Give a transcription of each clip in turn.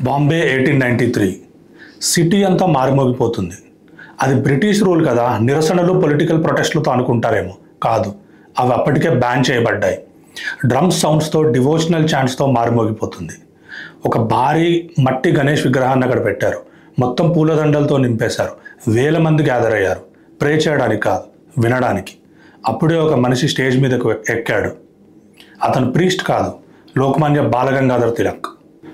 Bombay 1893 city అంతా మారుమోగిపోతుంది. అది British rule కదా, నిరసనలు పొలిటికల్ ప్రొటెస్ట్లతో అనుకుంటారేమో. కాదు, అవి అప్పటికే బ్యాన్ చేయబడ్డాయి. డ్రమ్స్ సౌండ్స్తో, డివోషనల్ చాంట్స్తో మారుమోగిపోతుంది. ఒక భారీ మట్టి గణేష్ విగ్రహాన్ని అక్కడ పెట్టారు. మొత్తం పూలదండలతో నింపేశారు. వేల మంది గ్యాదర్ అయ్యారు. ప్రే చేయడానికి కాదు, వినడానికి. అప్పుడే ఒక మనిషి స్టేజ్ మీదకు ఎక్కాడు. అతను ప్రీస్ట్ కాదు, Lokmanya Balgangadhar Tilak.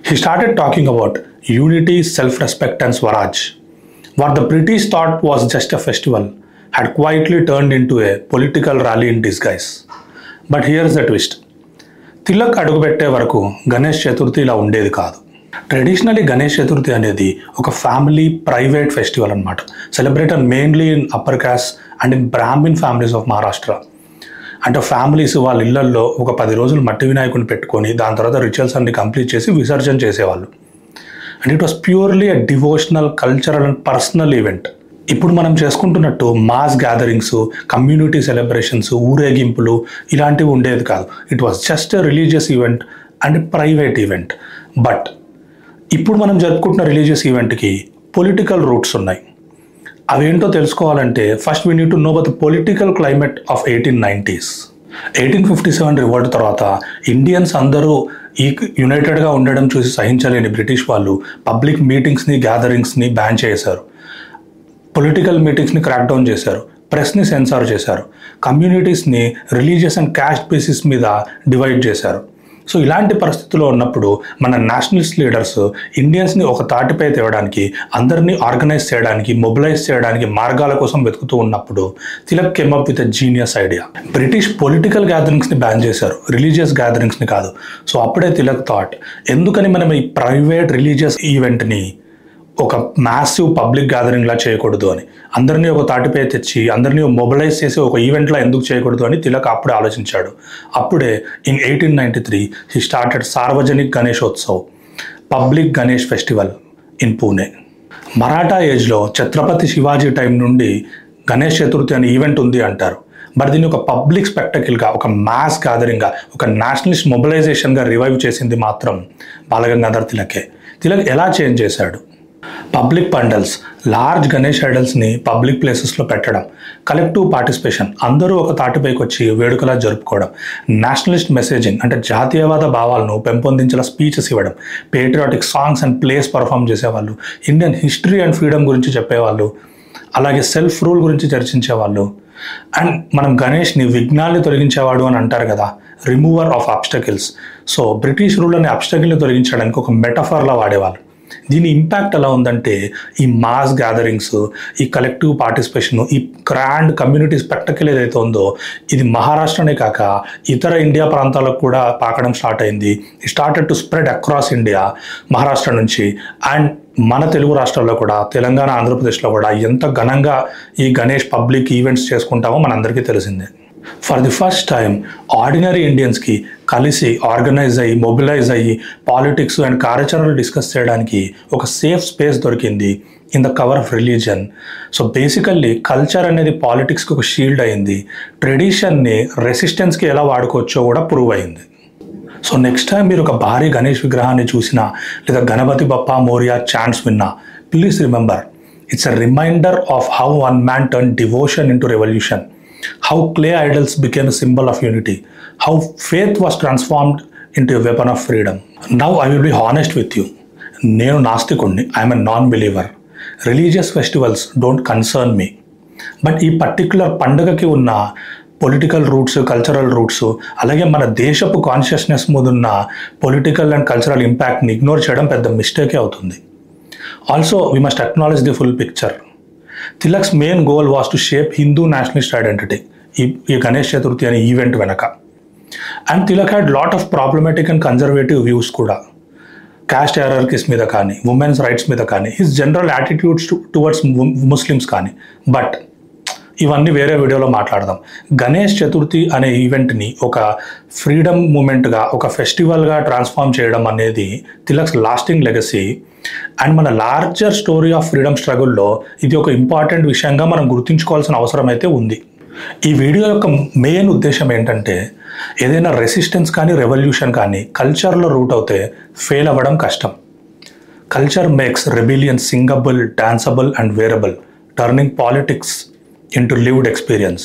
He started talking about unity, self-respect and Swaraj. What the British thought was just a festival had quietly turned into a political rally in disguise. But here's the twist. Tilak అడుగుపెట్టే వరకు గణేష్ చతుర్థి ఇలా ఉండేది కాదు. Traditionally Ganesh Chaturthi అనేది ఒక family private festival అనమాట. Celebrated mainly in upper caste and in Brahmin families of Maharashtra. అంటే families వాళ్ళ ఇళ్లల్లో ఒక 10 రోజులు మట్టి వినాయకుని పెట్టుకొని దాని తర్వాత రిచువల్స్ అన్ని కంప్లీట్ చేసి విసర్జన చేసేవాళ్ళు. And it was purely a devotional, cultural and personal event. ఇప్పుడు మనం చేసుకుంటున్నట్టు మాస్ గ్యాదరింగ్స్, కమ్యూనిటీ సెలబ్రేషన్స్, ఊరేగింపులు ఇలాంటివి ఉండేది కాదు. It was just a religious event and private event. But ఇప్పుడు మనం జరుపుకుంటున్న రిలీజియస్ ఈవెంట్కి పొలిటికల్ రూట్స్ ఉన్నాయి. అవేంటో తెలుసుకోవాలంటే first we need to know about the political climate of 1890s. 1857 revolt తర్వాత ఇండియన్స్ అందరూ యునైటెడ్గా ఉండడం చూసి సహించలేని బ్రిటిష్ వాళ్ళు పబ్లిక్ మీటింగ్స్ని, గ్యాదరింగ్స్ని బ్యాన్ చేశారు. పొలిటికల్ మీటింగ్స్ని క్రాక్ డౌన్ చేశారు. ప్రెస్ని సెన్సార్ చేశారు. కమ్యూనిటీస్ని రిలీజియస్ అండ్ క్యాస్ట్ బేసిస్ మీద డివైడ్ చేశారు. సో ఇలాంటి పరిస్థితుల్లో ఉన్నప్పుడు మన నేషనలిస్ట్ లీడర్స్ ఇండియన్స్ని ఒక తాటిపై తేవడానికి, అందరినీ ఆర్గనైజ్ చేయడానికి, మొబిలైజ్ చేయడానికి మార్గాల కోసం వెతుకుతూ ఉన్నప్పుడు Tilak came up with a genius idea. British political గ్యాదరింగ్స్ని బ్యాన్ చేశారు, రిలీజియస్ గ్యాదరింగ్స్ని కాదు. సో అప్పుడే తిలక్ థాట్, ఎందుకని మనం ఈ ప్రైవేట్ రిలీజియస్ ఈవెంట్ని ఒక మ్యాసివ్ పబ్లిక్ గ్యాదరింగ్లా చేయకూడదు అని, అందరినీ ఒక తాటిపై తెచ్చి అందరినీ మొబిలైజ్ చేసి ఒక ఈవెంట్లా ఎందుకు చేయకూడదు అని తిలక్ అప్పుడే ఆలోచించాడు. అప్పుడే in 1893 he started Sarvajanik Ganeshotsav, public Ganesh festival in Pune. Maratha ఏజ్లో ఛత్రపతి శివాజీ టైం నుండి గణేష్ చతుర్థి అనే ఈవెంట్ ఉంది అంటారు. బట్ దీన్ని ఒక పబ్లిక్ స్పెక్టకిల్గా, ఒక మాస్ గ్యాదరింగ్గా, ఒక నేషనలిస్ట్ మొబిలైజేషన్గా రివైవ్ చేసింది మాత్రం బాలగంగాధర్ తిలకే. తిలక్ ఎలా చేంజ్ చేశాడు? పబ్లిక్ పండల్స్, లార్జ్ గణేష్ ఐడల్స్ని పబ్లిక్ ప్లేసెస్లో పెట్టడం, కలెక్టివ్ పార్టిసిపేషన్, అందరూ ఒక తాటిపైకి వచ్చి వేడుకలా జరుపుకోవడం, నేషనలిస్ట్ మెసేజింగ్ అంటే జాతీయవాద భావాలను పెంపొందించేలా స్పీచెస్ ఇవ్వడం, patriotic songs and place perform చేసేవాళ్ళు, ఇండియన్ హిస్టరీ అండ్ ఫ్రీడమ్ గురించి చెప్పేవాళ్ళు, అలాగే సెల్ఫ్ రూల్ గురించి చర్చించేవాళ్ళు. అండ్ మనం గణేష్ని విఘ్నాల్ని తొలగించేవాడు అని అంటారు కదా, remover of obstacles. So British rule అనే అబ్స్టకిల్ని తొలగించడానికి ఒక మెటఫర్లా వాడేవాళ్ళు. దీని ఇంపాక్ట్ ఎలా ఉందంటే ఈ మాస్ గ్యాదరింగ్స్, ఈ కలెక్టివ్ పార్టిసిపేషన్, ఈ గ్రాండ్ కమ్యూనిటీ స్పెక్టకిల్ ఏదైతే ఉందో ఇది మహారాష్ట్రనే కాక ఇతర ఇండియా ప్రాంతాలకు కూడా పాకడం స్టార్ట్ అయింది. Started to spread across India. Maharashtra నుంచి అండ్ మన తెలుగు రాష్ట్రాల్లో కూడా, తెలంగాణ, ఆంధ్రప్రదేశ్లో కూడా ఎంత ఘనంగా ఈ గణేష్ పబ్లిక్ ఈవెంట్స్ చేసుకుంటామో మనందరికీ తెలిసిందే. For the first time ordinary ఇండియన్స్కి కలిసి ఆర్గనైజ్ అయ్యి, మొబిలైజ్ అయ్యి పాలిటిక్స్ అండ్ కార్యాచరణలు డిస్కస్ చేయడానికి ఒక సేఫ్ స్పేస్ దొరికింది in the cover of religion. So basically culture అనేది పాలిటిక్స్కి ఒక షీల్డ్ అయింది. ట్రెడిషన్ని రెసిస్టెన్స్కి ఎలా వాడుకోవచ్చో కూడా ప్రూవ్ అయింది. సో నెక్స్ట్ టైం మీరు ఒక భారీ గణేష్ విగ్రహాన్ని చూసినా లేదా గణపతి బప్పా మోరియా చాంట్స్ విన్నా, please remember it's a reminder of how one man turn devotion into revolution, how clay idols became a symbol of unity, how faith was transformed into a weapon of freedom. Now I will be honest with you. నేను నాస్తికుణ్ణి, I'm a non believer. Religious festivals don't concern me. But ఈ particular పండుగకి ఉన్న political roots, cultural roots, అలాగే మన దేశపు consciousness మీద ఉన్న పొలిటికల్ అండ్ కల్చరల్ ఇంపాక్ట్ని ఇగ్నోర్ చేయడం పెద్ద మిస్టేకే అవుతుంది. Also we must acknowledge the full picture. Tilak's main goal was to shape Hindu nationalist identity ఈ గణేష్ చతుర్థి అనే ఈవెంట్ వెనక. And Tilak had lot of problematic and conservative views కూడా. క్యాస్ట్ హైరార్కీస్ మీద కానీ, ఉమెన్స్ రైట్స్ మీద కానీ, his general attitudes towards Muslims కానీ. But ఇవన్నీ వేరే వీడియోలో మాట్లాడదాం. గణేష్ చతుర్థి అనే ఈవెంట్ని ఒక ఫ్రీడమ్ మూమెంట్గా, ఒక ఫెస్టివల్గా ట్రాన్స్ఫార్మ్ చేయడం అనేది తిలక్స్ లాస్టింగ్ లెగసీ. అండ్ మన లార్జర్ స్టోరీ ఆఫ్ ఫ్రీడమ్ స్ట్రగుల్లో ఇది ఒక ఇంపార్టెంట్ విషయంగా మనం గుర్తుంచుకోవాల్సిన అవసరం అయితే ఉంది. ఈ వీడియో యొక్క మెయిన్ ఉద్దేశం ఏంటంటే, ఏదైనా రెసిస్టెన్స్ కానీ రెవల్యూషన్ కానీ కల్చర్లో రూట్ అవుతే ఫెయిల్ అవ్వడం కష్టం. Culture makes rebellion singable, danceable and wearable, turning politics into lived experience.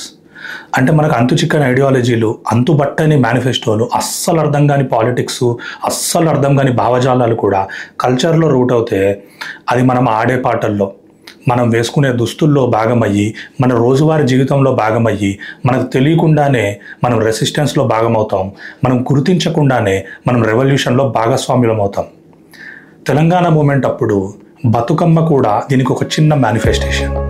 అంటే మనకు అంతు చిక్కని ఐడియాలజీలు, అంతుబట్టని మేనిఫెస్టోలు, అస్సలు అర్థం కాని పాలిటిక్స్, అస్సలు అర్థం కాని భావజాలాలు కూడా కల్చర్లో రూట్ అవుతే అది మనం ఆడే పాటల్లో, మనం వేసుకునే దుస్తుల్లో భాగమయ్యి, మన రోజువారీ జీవితంలో భాగమయ్యి, మనకు తెలియకుండానే మనం రెసిస్టెన్స్లో భాగమవుతాం. మనం గుర్తించకుండానే మనం రెవల్యూషన్లో భాగస్వామ్యులం అవుతాం. తెలంగాణ మూమెంట్ అప్పుడు బతుకమ్మ కూడా దీనికి ఒక చిన్న మేనిఫెస్టేషన్.